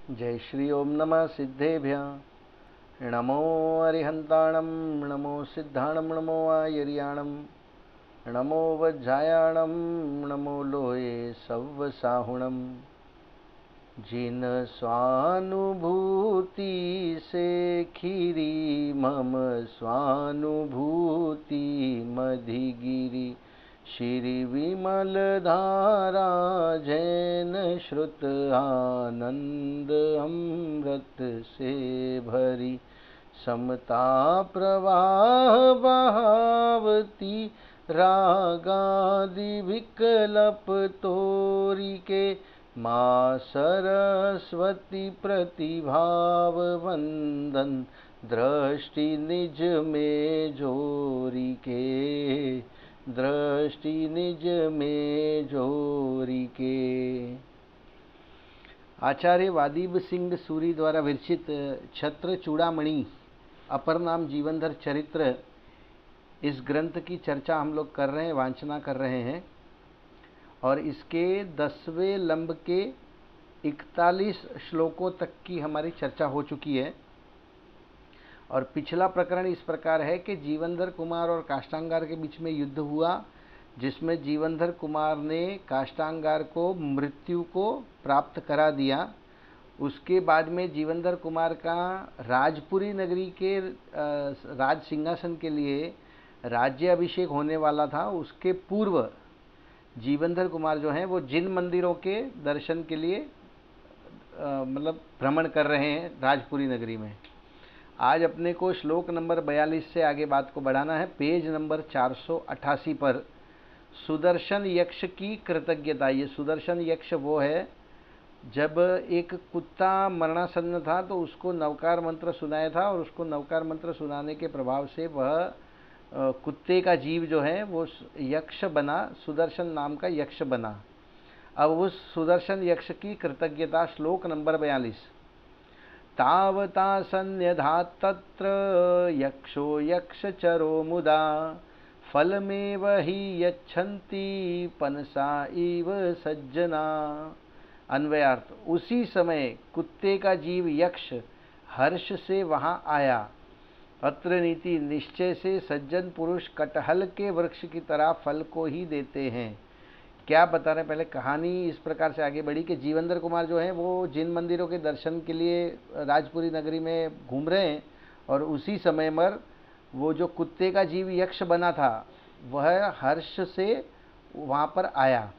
जय श्री ओम नमः सिद्धेभ्य नमो अरिहंताणं नमो सिद्धाणं नमो आयर्याणं नमो वज्रायाणं नमो लोये सव्वसाहुणं। जिन स्वानुभूति से खीरी मम स्वानुभूति मधिगिरी श्री विमल धारा जैन श्रुत आनंद अमृत से भरी समता प्रवाह बहावती रागादि विकल्प तोरी के माँ सरस्वती प्रतिभाव वंदन दृष्टि निज में जोरी के दृष्टि निज में जोरी के। आचार्य वादीब सिंह सूरी द्वारा विरचित छत्र चूड़ामणि अपर नाम जीवनधर चरित्र, इस ग्रंथ की चर्चा हम लोग कर रहे हैं, वांचना कर रहे हैं और इसके 10वें लंब के 41 श्लोकों तक की हमारी चर्चा हो चुकी है। और पिछला प्रकरण इस प्रकार है कि जीवनधर कुमार और काष्टांगार के बीच में युद्ध हुआ, जिसमें जीवनधर कुमार ने काष्टांगार को मृत्यु को प्राप्त करा दिया। उसके बाद में जीवनधर कुमार का राजपुरी नगरी के राज सिंहासन के लिए राज्य अभिषेक होने वाला था। उसके पूर्व जीवनधर कुमार जो हैं वो जिन मंदिरों के दर्शन के लिए मतलब भ्रमण कर रहे हैं राजपुरी नगरी में। आज अपने को श्लोक नंबर 42 से आगे बात को बढ़ाना है। पेज नंबर 488 पर सुदर्शन यक्ष की कृतज्ञता। ये सुदर्शन यक्ष वो है, जब एक कुत्ता मरणासन्न था तो उसको नवकार मंत्र सुनाया था और उसको नवकार मंत्र सुनाने के प्रभाव से वह कुत्ते का जीव जो है वो यक्ष बना, सुदर्शन नाम का यक्ष बना। अब उस सुदर्शन यक्ष की कृतज्ञता, श्लोक नंबर 42। तावता सन्न्यधात् तत्र यक्षो यक्षचरो मुदा फलमेव हि यच्छन्ति पनसा इव सज्जना। अन्वयार्थ, उसी समय कुत्ते का जीव यक्ष हर्ष से वहां आया। अत्र नीति, निश्चय से सज्जन पुरुष कटहल के वृक्ष की तरह फल को ही देते हैं। क्या बता रहे हैं, पहले कहानी इस प्रकार से आगे बढ़ी कि जीवनधर कुमार जो हैं वो जिन मंदिरों के दर्शन के लिए राजपुरी नगरी में घूम रहे हैं और उसी समय पर वो जो कुत्ते का जीव यक्ष बना था वह हर्ष से वहाँ पर आया।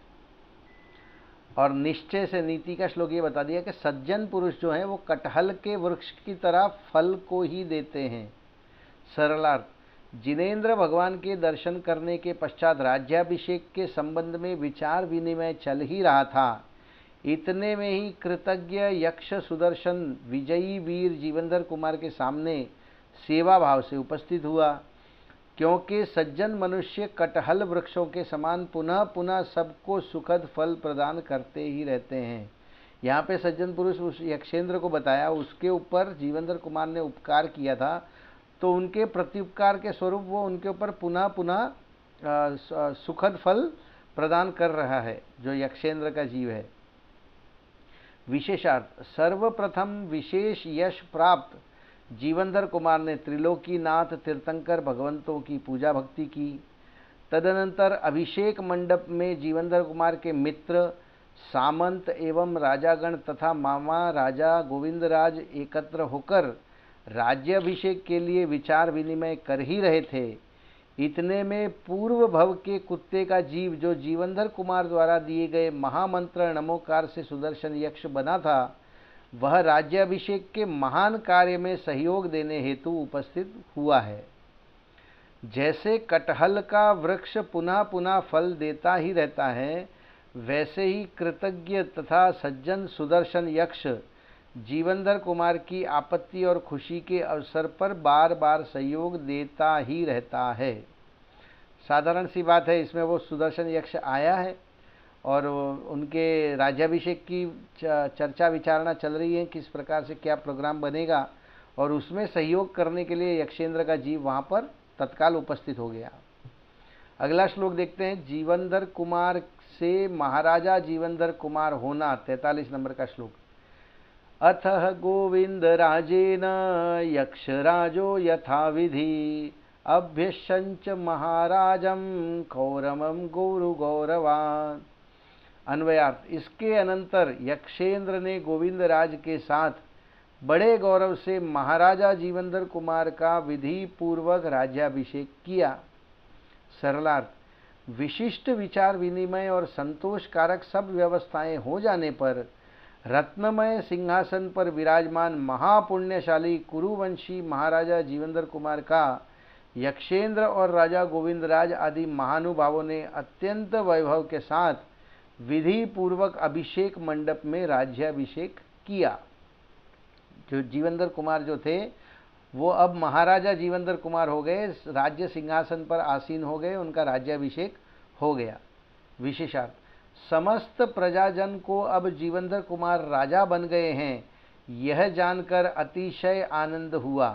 और निश्चय से, नीति का श्लोक ये बता दिया कि सज्जन पुरुष जो हैं वो कटहल के वृक्ष की तरह फल को ही देते हैं। सरलार्थ, जिनेंद्र भगवान के दर्शन करने के पश्चात राज्याभिषेक के संबंध में विचार विनिमय चल ही रहा था। इतने में ही कृतज्ञ यक्ष सुदर्शन विजयी वीर जीवनधर कुमार के सामने सेवा भाव से उपस्थित हुआ। क्योंकि सज्जन मनुष्य कटहल वृक्षों के समान पुनः पुनः सबको सुखद फल प्रदान करते ही रहते हैं। यहाँ पे सज्जन पुरुष उस यक्षेंद्र को बताया, उसके ऊपर जीवनधर कुमार ने उपकार किया था, तो उनके प्रत्युपकार के स्वरूप वो उनके ऊपर पुनः पुनः सुखद फल प्रदान कर रहा है, जो यक्षेंद्र का जीव है। विशेषार्थ, सर्वप्रथम विशेष यश प्राप्त जीवनधर कुमार ने त्रिलोकीनाथ तीर्थंकर भगवंतों की पूजा भक्ति की। तदनंतर अभिषेक मंडप में जीवनधर कुमार के मित्र, सामंत एवं राजागण तथा मामा राजा गोविंदराज एकत्र होकर राज्याभिषेक के लिए विचार विनिमय कर ही रहे थे। इतने में पूर्व भव के कुत्ते का जीव, जो जीवनधर कुमार द्वारा दिए गए महामंत्र नमोकार से सुदर्शन यक्ष बना था, वह राज्याभिषेक के महान कार्य में सहयोग देने हेतु उपस्थित हुआ है। जैसे कटहल का वृक्ष पुनः पुनः फल देता ही रहता है, वैसे ही कृतज्ञ तथा सज्जन सुदर्शन यक्ष जीवनधर कुमार की आपत्ति और खुशी के अवसर पर बार बार सहयोग देता ही रहता है। साधारण सी बात है, इसमें वो सुदर्शन यक्ष आया है और उनके राज्याभिषेक की चर्चा विचारणा चल रही है, किस प्रकार से क्या प्रोग्राम बनेगा, और उसमें सहयोग करने के लिए यक्षेंद्र का जीव वहाँ पर तत्काल उपस्थित हो गया। अगला श्लोक देखते हैं। जीवनधर कुमार से महाराजा जीवनधर कुमार होना, 43 नंबर का श्लोक। अथः गोविंदराजेन यक्षराजो यथाविधि अभ्यशंच महाराजं कौरवं गौरवान्। अन्वयार्थ, इसके अनंतर यक्षेंद्र ने गोविंदराज के साथ बड़े गौरव से महाराजा जीवंधर कुमार का विधि पूर्वक राज्याभिषेक किया। सरलार्थ, विशिष्ट विचार विनिमय और संतोषकारक सब व्यवस्थाएं हो जाने पर रत्नमय सिंहासन पर विराजमान महापुण्यशाली कुरुवंशी महाराजा जीवंधर कुमार का यक्षेंद्र और राजा गोविंदराज आदि महानुभावों ने अत्यंत वैभव के साथ विधि पूर्वक अभिषेक मंडप में राज्याभिषेक किया। जो जीवंधर कुमार जो थे वो अब महाराजा जीवंधर कुमार हो गए, राज्य सिंहासन पर आसीन हो गए, उनका राज्याभिषेक हो गया। विशेषार्थ, समस्त प्रजाजन को अब जीवंधर कुमार राजा बन गए हैं, यह जानकर अतिशय आनंद हुआ।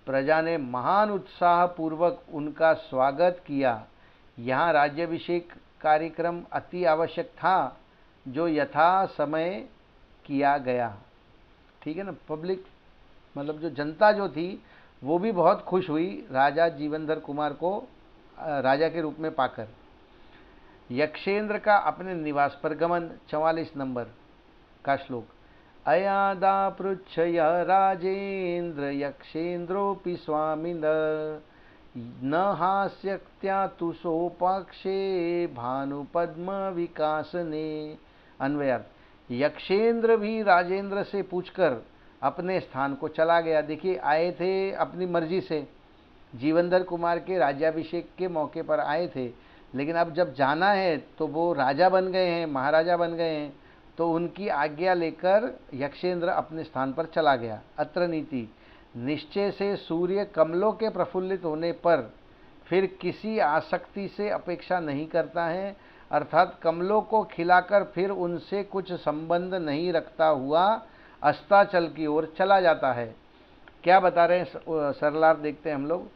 प्रजा ने महान उत्साह पूर्वक उनका स्वागत किया। यहाँ राज्याभिषेक कार्यक्रम अति आवश्यक था, जो यथा समय किया गया। ठीक है ना। पब्लिक मतलब जो जनता जो थी वो भी बहुत खुश हुई राजा जीवंधर कुमार को राजा के रूप में पाकर। यक्षेंद्र का अपने निवास पर गमन, 44 नंबर का श्लोक। अयादा पृच्छय राजेन्द्र यक्षेन्द्रोऽपि स्वामिन न हास्यक्त्या तुषोपाक्षे भानुपद्म विकासने। अन्वयार्थ, यक्षेंद्र भी राजेंद्र से पूछकर अपने स्थान को चला गया। देखिए, आए थे अपनी मर्जी से, जीवंधर कुमार के राज्याभिषेक के मौके पर आए थे, लेकिन अब जब जाना है तो वो राजा बन गए हैं, महाराजा बन गए हैं, तो उनकी आज्ञा लेकर यक्षेंद्र अपने स्थान पर चला गया। अत्र नीति, निश्चय से सूर्य कमलों के प्रफुल्लित होने पर फिर किसी आसक्ति से अपेक्षा नहीं करता है, अर्थात कमलों को खिलाकर फिर उनसे कुछ संबंध नहीं रखता हुआ अस्ताचल की ओर चला जाता है। क्या बता रहे हैं सरलार्थ, देखते हैं हम लोग।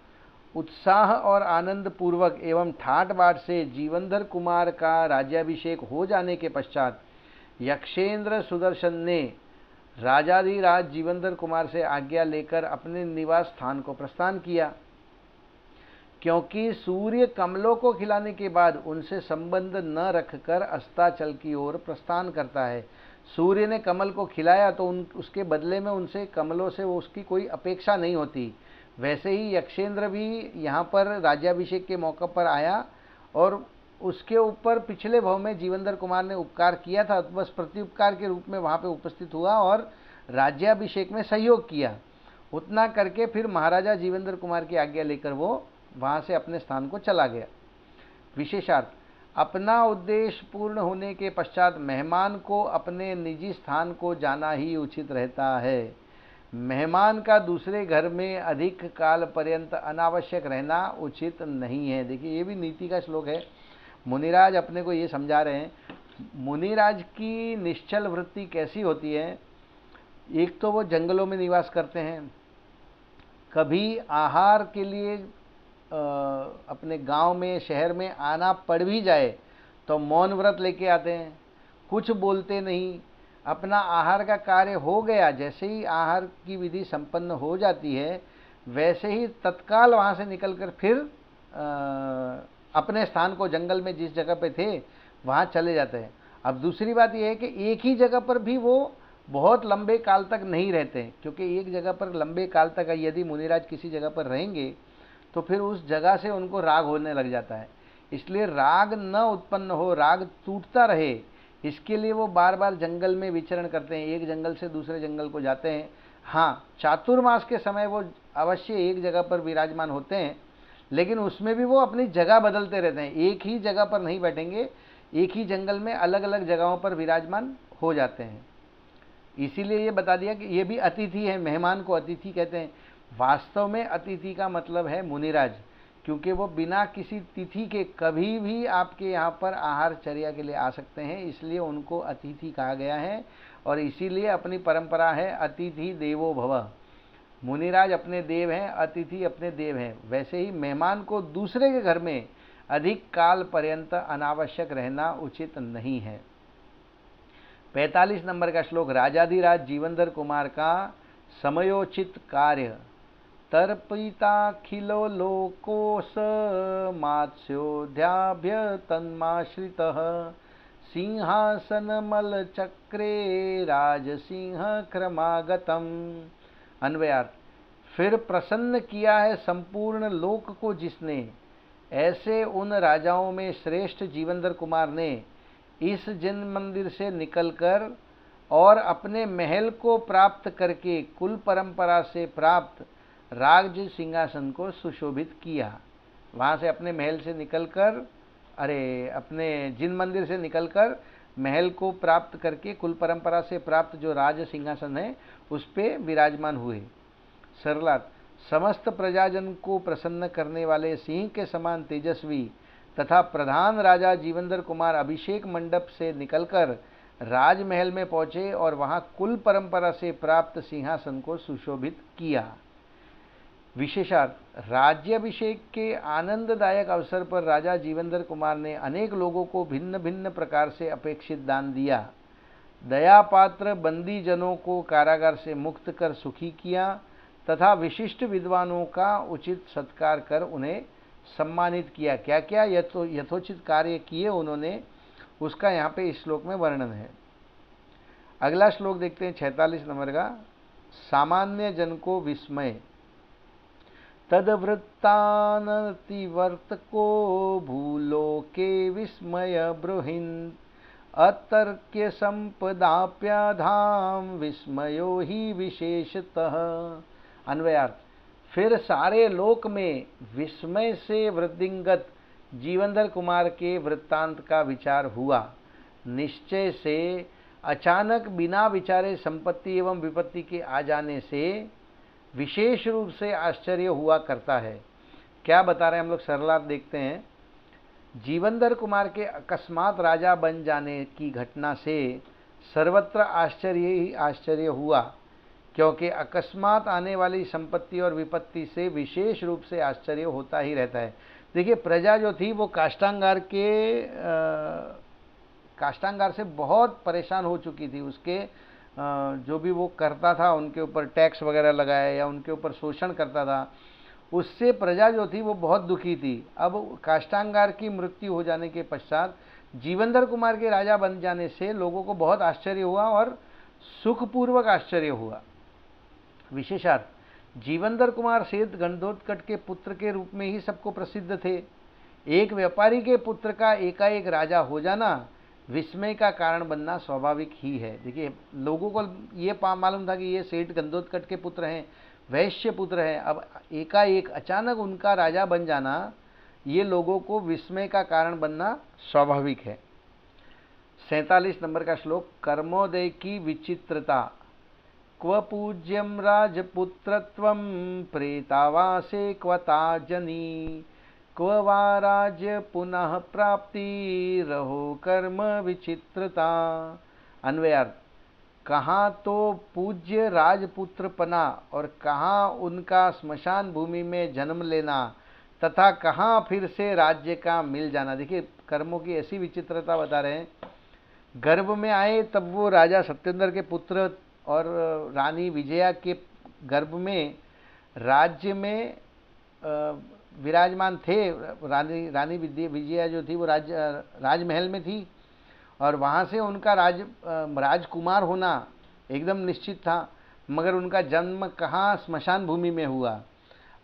उत्साह और आनंद पूर्वक एवं ठाट बाट से जीवंधर कुमार का राज्याभिषेक हो जाने के पश्चात यक्षेंद्र सुदर्शन ने राजाधिराज जीवंधर कुमार से आज्ञा लेकर अपने निवास स्थान को प्रस्थान किया। क्योंकि सूर्य कमलों को खिलाने के बाद उनसे संबंध न रखकर अस्ताचल की ओर प्रस्थान करता है। सूर्य ने कमल को खिलाया तो उसके बदले में उनसे कमलों से उसकी कोई अपेक्षा नहीं होती। वैसे ही यक्षेंद्र भी यहाँ पर राज्याभिषेक के मौके पर आया और उसके ऊपर पिछले भव में जीवंधर कुमार ने उपकार किया था, बस प्रत्युपकार के रूप में वहाँ पे उपस्थित हुआ और राज्याभिषेक में सहयोग किया। उतना करके फिर महाराजा जीवंधर कुमार की आज्ञा लेकर वो वहाँ से अपने स्थान को चला गया। विशेषार्थ, अपना उद्देश्य पूर्ण होने के पश्चात मेहमान को अपने निजी स्थान को जाना ही उचित रहता है। मेहमान का दूसरे घर में अधिक काल पर्यंत अनावश्यक रहना उचित नहीं है। देखिए, ये भी नीति का श्लोक है। मुनिराज अपने को ये समझा रहे हैं। मुनिराज की निश्चल वृत्ति कैसी होती है। एक तो वो जंगलों में निवास करते हैं, कभी आहार के लिए अपने गांव में शहर में आना पड़ भी जाए तो मौन व्रत लेके आते हैं, कुछ बोलते नहीं। अपना आहार का कार्य हो गया, जैसे ही आहार की विधि संपन्न हो जाती है वैसे ही तत्काल वहाँ से निकलकर फिर अपने स्थान को, जंगल में जिस जगह पे थे वहाँ चले जाते हैं। अब दूसरी बात यह है कि एक ही जगह पर भी वो बहुत लंबे काल तक नहीं रहते, क्योंकि एक जगह पर लंबे काल तक यदि मुनिराज किसी जगह पर रहेंगे तो फिर उस जगह से उनको राग होने लग जाता है। इसलिए राग न उत्पन्न हो, राग टूटता रहे, इसके लिए वो बार बार जंगल में विचरण करते हैं, एक जंगल से दूसरे जंगल को जाते हैं। हाँ, चातुर्मास के समय वो अवश्य एक जगह पर विराजमान होते हैं, लेकिन उसमें भी वो अपनी जगह बदलते रहते हैं, एक ही जगह पर नहीं बैठेंगे, एक ही जंगल में अलग अलग जगहों पर विराजमान हो जाते हैं। इसीलिए ये बता दिया कि ये भी अतिथि है, मेहमान को अतिथि कहते हैं। वास्तव में अतिथि का मतलब है मुनिराज, क्योंकि वो बिना किसी तिथि के कभी भी आपके यहाँ पर आहारचर्या के लिए आ सकते हैं, इसलिए उनको अतिथि कहा गया है। और इसीलिए अपनी परंपरा है अतिथि देवो भव। मुनिराज अपने देव हैं, अतिथि अपने देव हैं। वैसे ही मेहमान को दूसरे के घर में अधिक काल पर्यंत अनावश्यक रहना उचित नहीं है। 45 नंबर का श्लोक, राजाधिराज जीवनधर कुमार का समयोचित कार्य। तर्पिताखिलो लोकोस मात्स्योऽध्याभ्य तन्माश्रितः सिंहासनमलचक्रे राजसिंह क्रमागतम। अन्वयार्थ, फिर प्रसन्न किया है संपूर्ण लोक को जिसने, ऐसे उन राजाओं में श्रेष्ठ जीवनधर कुमार ने इस जन्म मंदिर से निकलकर और अपने महल को प्राप्त करके कुल परंपरा से प्राप्त राज सिंहासन को सुशोभित किया। वहाँ से अपने महल से निकलकर, अपने जिन मंदिर से निकलकर महल को प्राप्त करके कुल परंपरा से प्राप्त जो राज सिंहासन है उस पे विराजमान हुए। सरलार्थ, समस्त प्रजाजन को प्रसन्न करने वाले सिंह के समान तेजस्वी तथा प्रधान राजा जीवनधर कुमार अभिषेक मंडप से निकलकर राजमहल में पहुंचे और वहां कुल परंपरा से प्राप्त सिंहासन को सुशोभित किया। विशेषार्थ, राज्याभिषेक के आनंददायक अवसर पर राजा जीवनधर कुमार ने अनेक लोगों को भिन्न भिन्न प्रकार से अपेक्षित दान दिया। दया पात्र बंदी जनों को कारागार से मुक्त कर सुखी किया तथा विशिष्ट विद्वानों का उचित सत्कार कर उन्हें सम्मानित किया। क्या क्या यथोचित कार्य किए उन्होंने, उसका यहाँ पे इस श्लोक में वर्णन है। अगला श्लोक देखते हैं 46 नंबर का, सामान्य जन को विस्मय। तद्वृत्तानतिवर्तको भूलोके विस्मय ब्रूहिन् अतर्क्य संपदाप्याधाम विस्मयो ही विशेषतः। अन्वयार्थ, फिर सारे लोक में विस्मय से वृद्धिंगत जीवनधर कुमार के वृत्तांत का विचार हुआ। निश्चय से अचानक बिना विचारे संपत्ति एवं विपत्ति के आ जाने से विशेष रूप से आश्चर्य हुआ करता है। क्या बता रहे हैं हम लोग, सरलार्थ देखते हैं। जीवनधर कुमार के अकस्मात राजा बन जाने की घटना से सर्वत्र आश्चर्य ही आश्चर्य हुआ, क्योंकि अकस्मात आने वाली संपत्ति और विपत्ति से विशेष रूप से आश्चर्य होता ही रहता है। देखिए, प्रजा जो थी वो काष्टांगार से बहुत परेशान हो चुकी थी। उसके जो भी वो करता था, उनके ऊपर टैक्स वगैरह लगाया या उनके ऊपर शोषण करता था, उससे प्रजा जो थी वो बहुत दुखी थी। अब काष्टांगार की मृत्यु हो जाने के पश्चात जीवनधर कुमार के राजा बन जाने से लोगों को बहुत आश्चर्य हुआ और सुखपूर्वक आश्चर्य हुआ। विशेषार्थ, जीवनधर कुमार सेठ गंधोत्कच के पुत्र के रूप में ही सबको प्रसिद्ध थे। एक व्यापारी के पुत्र का एकाएक राजा हो जाना विस्मय का कारण बनना स्वाभाविक ही है। देखिए, लोगों को ये मालूम था कि ये सेठ गंधोत्कच के पुत्र हैं, वैश्य पुत्र हैं। अब एकाएक अचानक उनका राजा बन जाना, ये लोगों को विस्मय का कारण बनना स्वाभाविक है। 47 नंबर का श्लोक, कर्मोदय की विचित्रता। क्व पूज्यम राजपुत्रत्वं प्रेतावासे क्वता जनी क्व वा राज्य पुनः प्राप्ति रहो कर्म विचित्रता। अन्वयार्थ, कहाँ तो पूज्य राजपुत्र पना और कहाँ उनका स्मशान भूमि में जन्म लेना तथा कहाँ फिर से राज्य का मिल जाना। देखिए, कर्मों की ऐसी विचित्रता बता रहे हैं। गर्भ में आए तब वो राजा सत्येंद्र के पुत्र और रानी विजया के गर्भ में राज्य में विराजमान थे। रानी विजया जो थी वो राजमहल में थी और वहाँ से उनका राजकुमार होना एकदम निश्चित था। मगर उनका जन्म कहाँ, स्मशान भूमि में हुआ।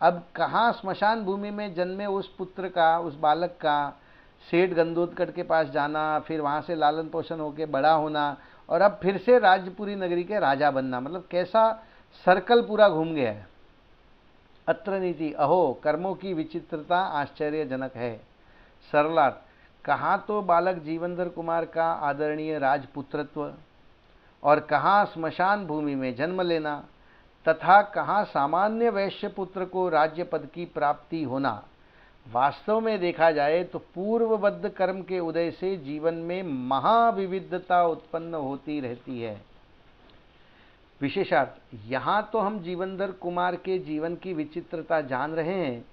अब कहाँ स्मशान भूमि में जन्मे उस पुत्र का, उस बालक का सेठ गंधोत्कच के पास जाना, फिर वहाँ से लालन पोषण होकर बड़ा होना और अब फिर से राजपुरी नगरी के राजा बनना, मतलब कैसा सर्कल पूरा घूम गया है। अत्र नीति अहो, कर्मों की विचित्रता आश्चर्यजनक है। सरलार्थ, कहाँ तो बालक जीवनधर कुमार का आदरणीय राजपुत्रत्व और कहाँ स्मशान भूमि में जन्म लेना तथा कहाँ सामान्य वैश्य पुत्र को राज्य पद की प्राप्ति होना। वास्तव में देखा जाए तो पूर्वबद्ध कर्म के उदय से जीवन में महाविविधता उत्पन्न होती रहती है। विशेषार्थ, यहाँ तो हम जीवनधर कुमार के जीवन की विचित्रता जान रहे हैं।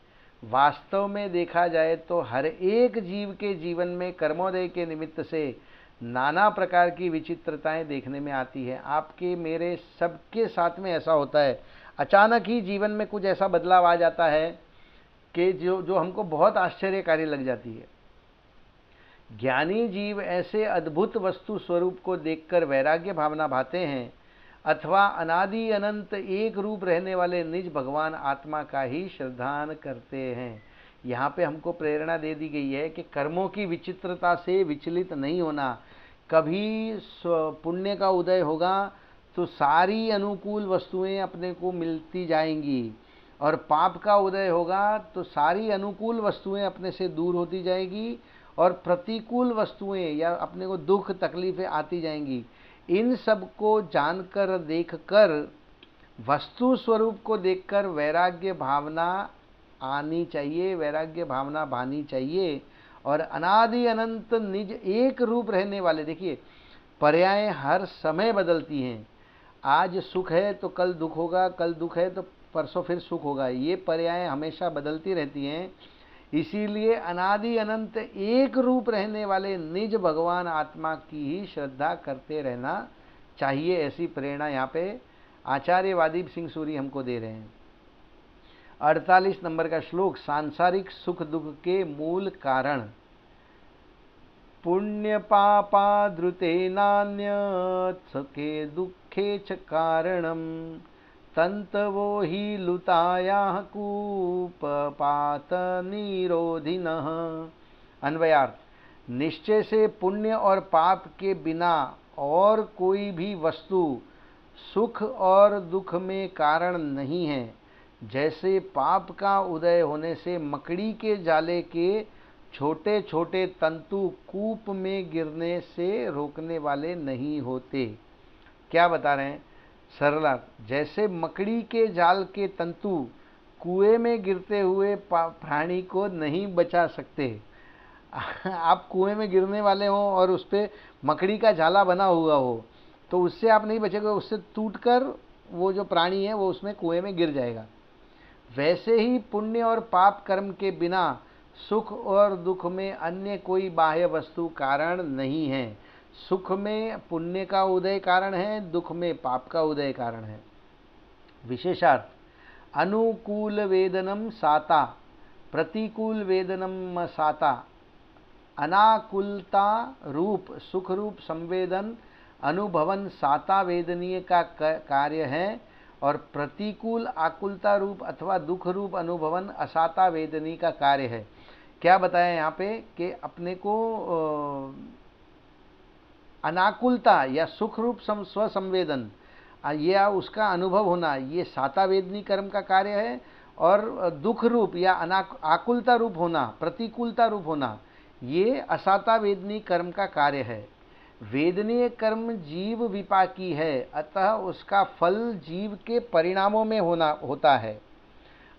वास्तव में देखा जाए तो हर एक जीव के जीवन में कर्मोदय के निमित्त से नाना प्रकार की विचित्रताएं देखने में आती है। आपके मेरे सबके साथ में ऐसा होता है, अचानक ही जीवन में कुछ ऐसा बदलाव आ जाता है कि जो हमको बहुत आश्चर्यकारी लग जाती है। ज्ञानी जीव ऐसे अद्भुत वस्तु स्वरूप को देखकर वैराग्य भावना भाते हैं अथवा अनादि अनंत एक रूप रहने वाले निज भगवान आत्मा का ही श्रद्धान करते हैं। यहाँ पे हमको प्रेरणा दे दी गई है कि कर्मों की विचित्रता से विचलित नहीं होना। कभी पुण्य का उदय होगा तो सारी अनुकूल वस्तुएं अपने को मिलती जाएंगी, और पाप का उदय होगा तो सारी अनुकूल वस्तुएं अपने से दूर होती जाएगी और प्रतिकूल वस्तुएं या अपने को दुख तकलीफें आती जाएंगी। इन सब को जानकर देखकर, वस्तु स्वरूप को देखकर वैराग्य भावना आनी चाहिए, वैराग्य भावना भानी चाहिए। और अनादि अनंत निज एक रूप रहने वाले, देखिए पर्याय हर समय बदलती हैं। आज सुख है तो कल दुख होगा, कल दुख है तो परसों फिर सुख होगा। ये पर्याय हमेशा बदलती रहती हैं। इसीलिए अनादि अनंत एक रूप रहने वाले निज भगवान आत्मा की ही श्रद्धा करते रहना चाहिए। ऐसी प्रेरणा यहाँ पे आचार्य वादीप सिंह सूरी हमको दे रहे हैं। 48 नंबर का श्लोक, सांसारिक सुख दुख के मूल कारण। पुण्य पापा धृते नान्यत् सके दुखे च कारणम तंतवो ही लुतायाः कूपपात निरोधिनः। अन्वयार्थ, निश्चय से पुण्य और पाप के बिना और कोई भी वस्तु सुख और दुख में कारण नहीं है। जैसे पाप का उदय होने से मकड़ी के जाले के छोटे छोटे तंतु कूप में गिरने से रोकने वाले नहीं होते। क्या बता रहे हैं? सरला, जैसे मकड़ी के जाल के तंतु कुएं में गिरते हुए प्राणी को नहीं बचा सकते। आप कुएं में गिरने वाले हो और उस पर मकड़ी का जाला बना हुआ हो तो उससे आप नहीं बचेंगे, उससे टूटकर वो जो प्राणी है वो उसमें कुएं में गिर जाएगा। वैसे ही पुण्य और पाप कर्म के बिना सुख और दुख में अन्य कोई बाह्य वस्तु कारण नहीं है। सुख में पुण्य का उदय कारण है, दुख में पाप का उदय कारण है। विशेषार्थ, अनुकूल वेदनम साता प्रतिकूल वेदनम साता। अनाकुलता रूप सुख रूप संवेदन अनुभवन साता वेदनीय का कार्य है, और प्रतिकूल आकुलता रूप अथवा दुख रूप अनुभवन असाता वेदनी का कार्य है। क्या बताया यहाँ पे कि अपने को अनाकुलता या सुख रूप स्वसंवेदन या उसका अनुभव होना, ये साता वेदनी कर्म का कार्य है, और दुख रूप या आकुलता रूप होना, प्रतिकूलता रूप होना, ये असाता वेदनी कर्म का कार्य है। वेदनीय कर्म जीव विपाकी है, अतः उसका फल जीव के परिणामों में होता है।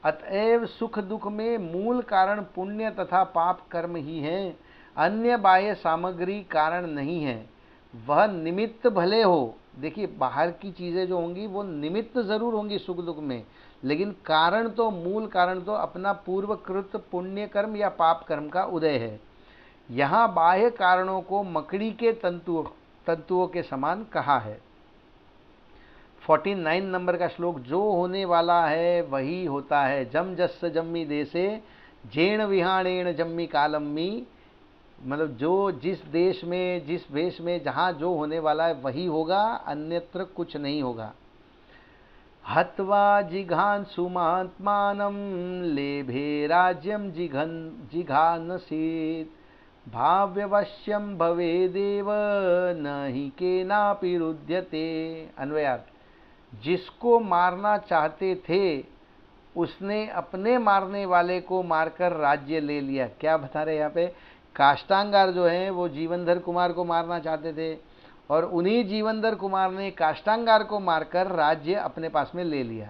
अतएव सुख दुख में मूल कारण पुण्य तथा पाप कर्म ही हैं, अन्य बाह्य सामग्री कारण नहीं है। वह निमित्त भले हो, देखिए बाहर की चीज़ें जो होंगी वो निमित्त जरूर होंगी सुख दुख में, लेकिन कारण तो मूल कारण तो अपना पूर्वकृत पुण्य कर्म या पाप कर्म का उदय है। यहाँ बाह्य कारणों को मकड़ी के तंतुओं के समान कहा है। 49 नंबर का श्लोक, जो होने वाला है वही होता है। जम जस्स जम्मी देशे जेण विहाणेण जम्मी कालम्मी। मतलब जो जिस देश में जिस वेश में जहाँ जो होने वाला है वही होगा, अन्यत्र कुछ नहीं होगा। हत्वा जिघांसु महात्मानं लेभे राज्यम जिघानसीत् भाव्यवश्यम भवेदेव नहि केनापि रुध्यते। अन्वयार्थ, जिसको मारना चाहते थे उसने अपने मारने वाले को मारकर राज्य ले लिया। क्या बता रहे यहाँ पे? काष्टांगार जो हैं वो जीवनधर कुमार को मारना चाहते थे, और उन्हीं जीवनधर कुमार ने काष्टांगार को मारकर राज्य अपने पास में ले लिया।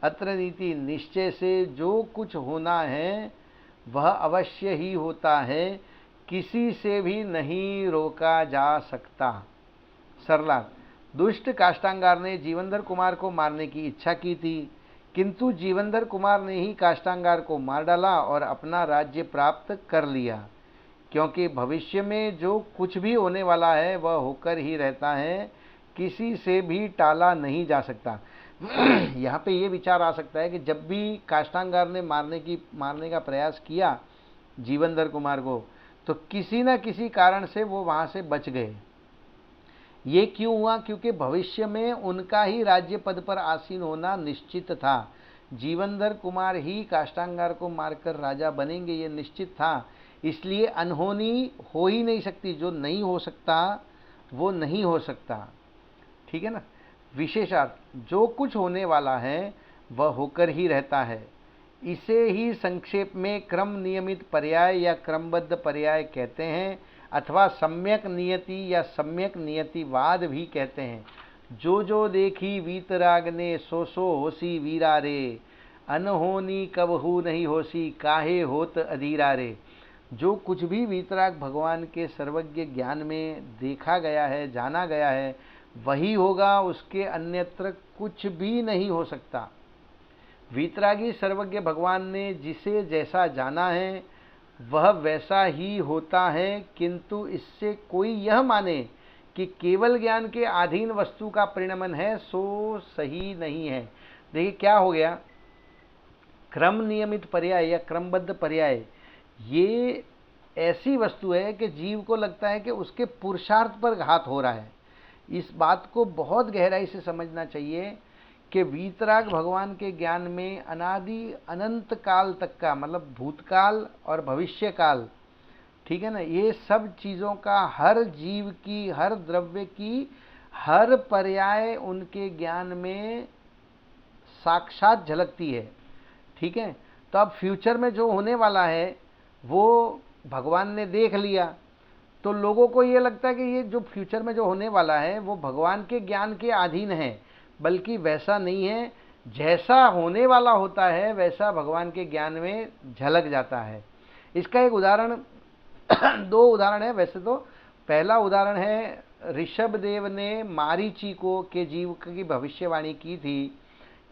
अत्र नीति, निश्चय से जो कुछ होना है वह अवश्य ही होता है, किसी से भी नहीं रोका जा सकता। सरला, दुष्ट काष्टांगार ने जीवनधर कुमार को मारने की इच्छा की थी, किंतु जीवनधर कुमार ने ही काष्टांगार को मार डाला और अपना राज्य प्राप्त कर लिया। क्योंकि भविष्य में जो कुछ भी होने वाला है वह होकर ही रहता है, किसी से भी टाला नहीं जा सकता। यहाँ पे ये विचार आ सकता है कि जब भी काष्टांगार ने मारने का प्रयास किया जीवनधर कुमार को, तो किसी न किसी कारण से वो वहां से बच गए। ये क्यों हुआ? क्योंकि भविष्य में उनका ही राज्य पद पर आसीन होना निश्चित था। जीवनधर कुमार ही काष्टांगार को मारकर राजा बनेंगे, ये निश्चित था। इसलिए अनहोनी हो ही नहीं सकती। जो नहीं हो सकता वो नहीं हो सकता, ठीक है ना। विशेषार्थ, जो कुछ होने वाला है वह होकर ही रहता है। इसे ही संक्षेप में क्रम नियमित पर्याय या क्रमबद्ध पर्याय कहते हैं, अथवा सम्यक नियति या सम्यक नियतिवाद भी कहते हैं। जो जो देखी वीतराग ने, सो सो होसी वीरा रे, अनहोनी कबहू नहीं होसी, काहे होत अधीरा रे। जो कुछ भी वीतराग भगवान के सर्वज्ञ ज्ञान में देखा गया है, जाना गया है, वही होगा, उसके अन्यत्र कुछ भी नहीं हो सकता। वीतरागी सर्वज्ञ भगवान ने जिसे जैसा जाना है वह वैसा ही होता है, किंतु इससे कोई यह माने कि केवल ज्ञान के अधीन वस्तु का परिणमन है, सो सही नहीं है। देखिए क्या हो गया, क्रम नियमित पर्याय या क्रमबद्ध पर्याय ये ऐसी वस्तु है कि जीव को लगता है कि उसके पुरुषार्थ पर घात हो रहा है। इस बात को बहुत गहराई से समझना चाहिए कि वीतराग भगवान के ज्ञान में अनादि अनंत काल तक का, मतलब भूतकाल और भविष्य काल, ठीक है ना, ये सब चीज़ों का, हर जीव की, हर द्रव्य की, हर पर्याय उनके ज्ञान में साक्षात झलकती है, ठीक है। तो अब फ्यूचर में जो होने वाला है वो भगवान ने देख लिया, तो लोगों को ये लगता है कि ये जो फ्यूचर में जो होने वाला है वो भगवान के ज्ञान के अधीन है, बल्कि वैसा नहीं है। जैसा होने वाला होता है वैसा भगवान के ज्ञान में झलक जाता है। इसका एक उदाहरण दो उदाहरण है वैसे तो। पहला उदाहरण है, ऋषभ देव ने मारीची को के जीव की भविष्यवाणी की थी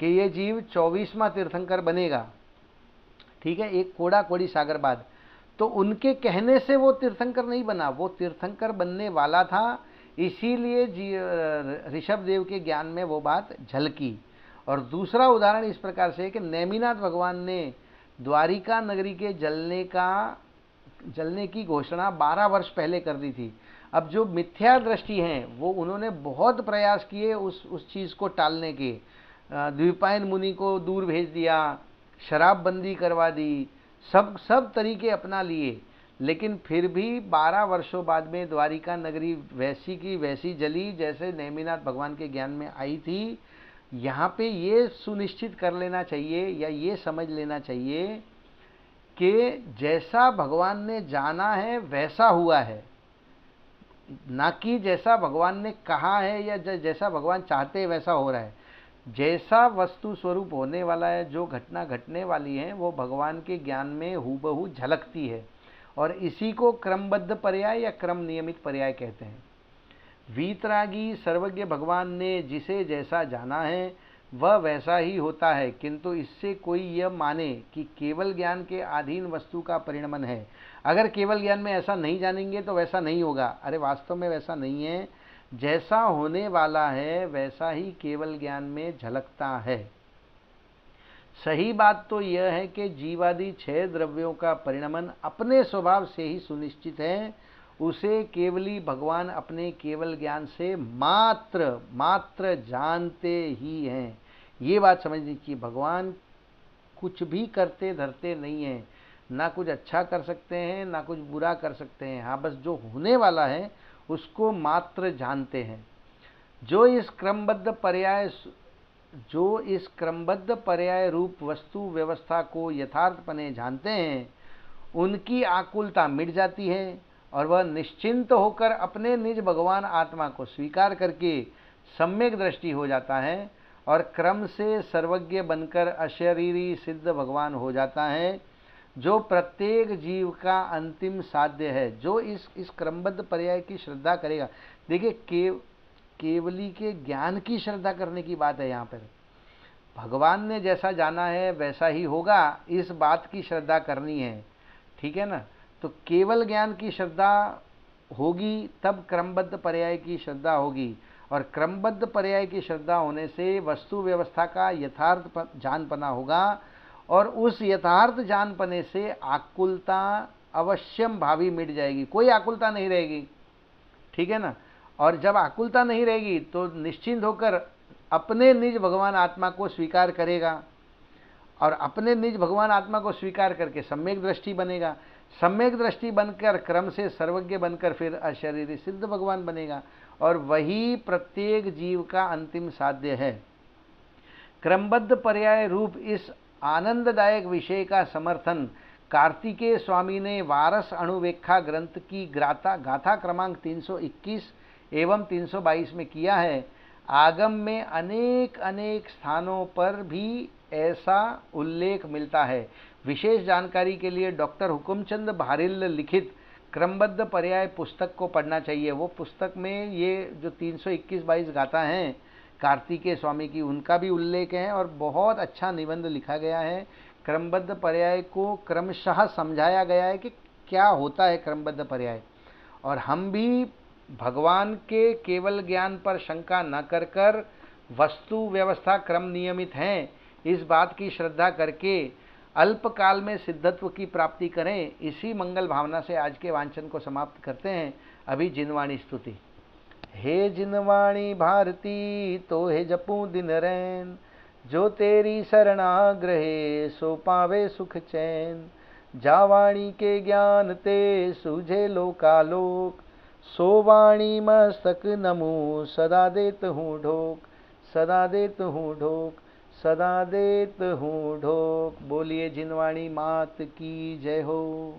कि ये जीव 24वां तीर्थंकर बनेगा, ठीक है, एक कोड़ा कोड़ी सागर बाद। तो उनके कहने से वो तीर्थंकर नहीं बना, वो तीर्थंकर बनने वाला था, इसीलिए ऋषभ देव के ज्ञान में वो बात झलकी। और दूसरा उदाहरण इस प्रकार से कि नेमिनाथ भगवान ने द्वारिका नगरी के जलने की घोषणा 12 वर्ष पहले कर दी थी। अब जो मिथ्या दृष्टि हैं वो उन्होंने बहुत प्रयास किए उस चीज़ को टालने के। द्विपायन मुनि को दूर भेज दिया, शराबबंदी करवा दी, सब तरीके अपना लिए, लेकिन फिर भी 12 वर्षों बाद में द्वारिका नगरी वैसी की वैसी जली जैसे नेमिनाथ भगवान के ज्ञान में आई थी। यहाँ पे ये सुनिश्चित कर लेना चाहिए या ये समझ लेना चाहिए कि जैसा भगवान ने जाना है वैसा हुआ है, ना कि जैसा भगवान ने कहा है या जैसा भगवान चाहते हैं वैसा हो रहा है। जैसा वस्तु स्वरूप होने वाला है, जो घटना घटने वाली है, वो भगवान के ज्ञान में हूबहू झलकती है, और इसी को क्रमबद्ध पर्याय या क्रम नियमित पर्याय कहते हैं। वीतरागी सर्वज्ञ भगवान ने जिसे जैसा जाना है वह वैसा ही होता है, किंतु इससे कोई यह माने कि केवल ज्ञान के अधीन वस्तु का परिणमन है। अगर केवल ज्ञान में ऐसा नहीं जानेंगे तो वैसा नहीं होगा। अरे वास्तव में वैसा नहीं है, जैसा होने वाला है वैसा ही केवल ज्ञान में झलकता है। सही बात तो यह है कि जीवादि 6 द्रव्यों का परिणमन अपने स्वभाव से ही सुनिश्चित है, उसे केवली भगवान अपने केवल ज्ञान से मात्र जानते ही हैं। ये बात समझनी चाहिए। भगवान कुछ भी करते धरते नहीं है, ना कुछ अच्छा कर सकते हैं ना कुछ बुरा कर सकते हैं। हाँ, बस जो होने वाला है उसको मात्र जानते हैं। जो इस क्रमबद्ध पर्याय रूप वस्तु व्यवस्था को यथार्थपने जानते हैं, उनकी आकुलता मिट जाती है और वह निश्चिंत होकर अपने निज भगवान आत्मा को स्वीकार करके सम्यक दृष्टि हो जाता है और क्रम से सर्वज्ञ बनकर अशरीरी सिद्ध भगवान हो जाता है, जो प्रत्येक जीव का अंतिम साध्य है। जो इस क्रमबद्ध पर्याय की श्रद्धा करेगा, देखिए केवली के ज्ञान की श्रद्धा करने की बात है। यहाँ पर भगवान ने जैसा जाना है वैसा ही होगा, इस बात की श्रद्धा करनी है, ठीक है ना। तो केवल ज्ञान की श्रद्धा होगी तब क्रमबद्ध पर्याय की श्रद्धा होगी, और क्रमबद्ध पर्याय की श्रद्धा होने से वस्तु व्यवस्था का यथार्थ जानपना होगा, और उस यथार्थ जानपने से आकुलता अवश्यम भावी मिट जाएगी, कोई आकुलता नहीं रहेगी। ठीक है ना। और जब आकुलता नहीं रहेगी तो निश्चिंत होकर अपने निज भगवान आत्मा को स्वीकार करेगा, और अपने निज भगवान आत्मा को स्वीकार करके सम्यक दृष्टि बनेगा, सम्यक दृष्टि बनकर क्रम से सर्वज्ञ बनकर फिर अशरीरी सिद्ध भगवान बनेगा, और वही प्रत्येक जीव का अंतिम साध्य है। क्रमबद्ध पर्याय रूप इस आनंददायक विषय का समर्थन कार्तिकेय स्वामी ने वारस अणुवेक्षा ग्रंथ की गाथा क्रमांक 321 एवं 322 में किया है। आगम में अनेक अनेक स्थानों पर भी ऐसा उल्लेख मिलता है। विशेष जानकारी के लिए डॉक्टर हुकुमचंद भारिल लिखित क्रमबद्ध पर्याय पुस्तक को पढ़ना चाहिए। वो पुस्तक में ये जो 321-22 गाथा हैं कार्तिकेय स्वामी की, उनका भी उल्लेख है, और बहुत अच्छा निबंध लिखा गया है। क्रमबद्ध पर्याय को क्रमशः समझाया गया है कि क्या होता है क्रमबद्ध पर्याय, और हम भी भगवान के केवल ज्ञान पर शंका न कर कर वस्तु व्यवस्था क्रम नियमित हैं, इस बात की श्रद्धा करके अल्पकाल में सिद्धत्व की प्राप्ति करें। इसी मंगल भावना से आज के वांचन को समाप्त करते हैं। अभी जिनवाणी स्तुति। हे जिनवाणी भारती तो हे जपू दिन रैन, जो तेरी शरणाग्रहे सो पावे सुख चैन। जावाणी के ज्ञान ते सूझे लोकालोक, सो वाणी मस्तक नमो सदा देत हूँ ढोक, सदा देत हूँ ढोक, सदा देत हूँ ढोक। बोलिए जिनवाणी मात की जय हो।